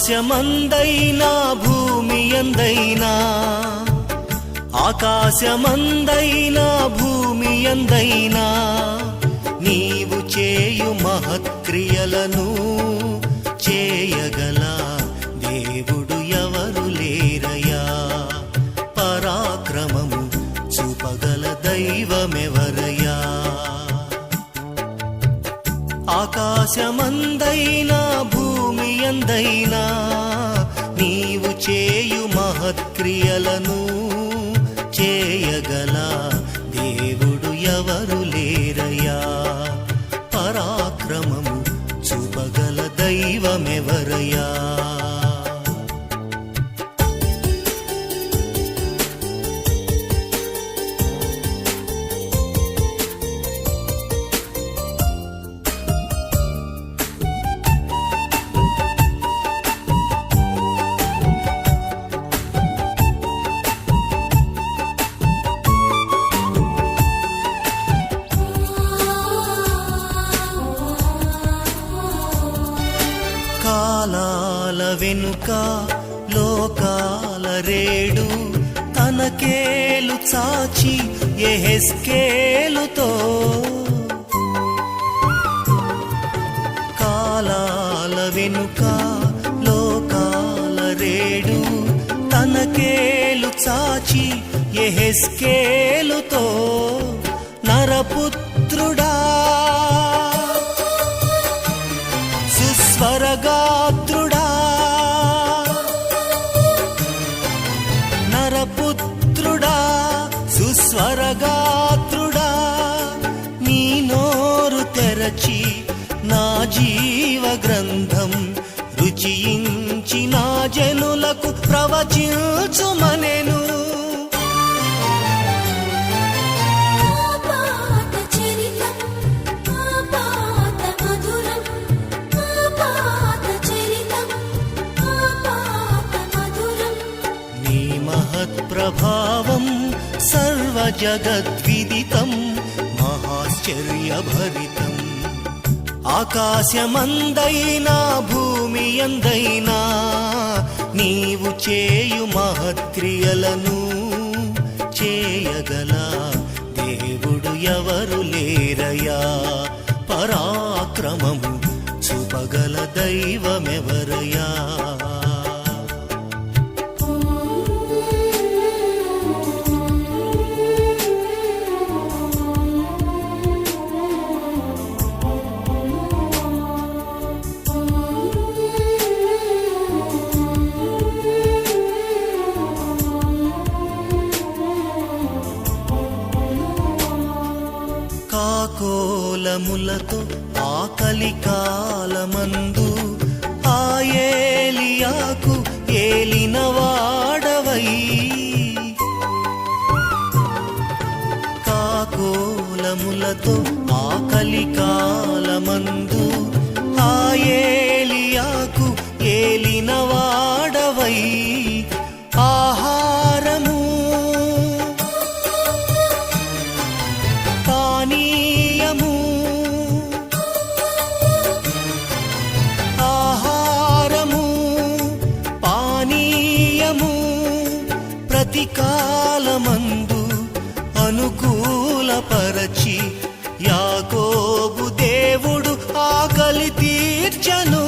ఆకాశమందైనా భూమియందైనా ఆకాశమందైనా భూమియందైనా నీవు చేయు మహత్క్రియలను చేయగల దేవుడు ఎవరు లేరయ్యా. పరాక్రమము చూపగల దైవమెవరయ్యా. ఆకాశమందైనా భూమియందైనా నీవు చేయు మహత్క్రియలను చేయగల దేవుడు ఎవరు లేరయ్యా. పరాక్రమము చూపగల దైవమెవరయ్యా. కాలాల వెనుక లోకాల రేడు తనకేలు చాచి యెహెజ్కేలుతో కాలాల వెనుక లోకాల రేడు తనకేలు చాచి యెహెజ్కేలుతో నరపుత్రుడా సుస్వరగాత్రుడా నరపుత్రుడా సుస్వరగాత్రుడా నీ నోరు తెరచి నా జీవ గ్రంథం రుచించి నా జనులకు ప్రవచించుమనెను. ప్రభావం సర్వజగద్విదితం మహాశ్చర్యభరితం. ఆకాశమందైనా భూమియందైనా నీవు చేయు మహత్క్రియలను చేయగల దేవుడు ఎవరు లేరయ్యా. పరాక్రమము చూపగల దైవమెవరయ్యా. కాకోలములతో ఆకలి కాలమందు ఆ ఏలియాకు ఏలిన వాడవై కాకోలములతో ఆకలి కాలమందు ఆ ఏలియాకు ఏలిన వాడవై ఆహారము పానీయము ఆహారము పానీయము ప్రతి కాలమందు అనుకూలపరచి యాకోబు దేవుడు ఆకలి తీర్చను.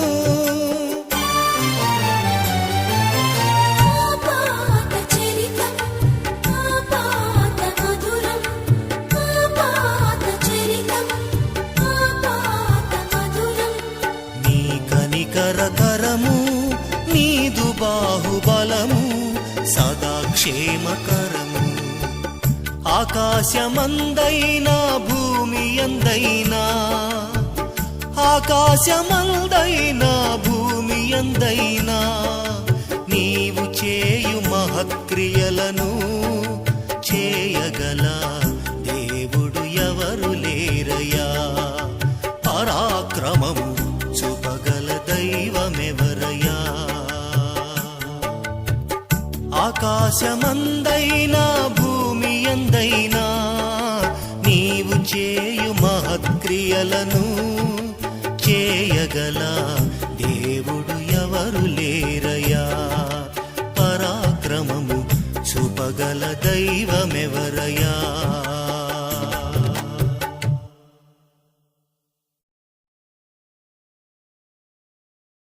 కరకరము నీదు బాహుబలము సదా క్షేమకరము. ఆకాశమందైనా భూమియందైనా ఆకాశమందైనా భూమియందైనా నీవు చేయు మహత్క్రియలను చేయగల దేవుడు ఎవరు లేరయ్యా. పరాక్రమము చూపగల దైవమెవరయ్యా. ఆకాశమందైనా భూమియందైనా నీవు చేయు మహత్క్రియలను చేయగల దేవుడు ఎవరు ఎవరు లేరయా పరాక్రమము చూపగల దైవమెవరయా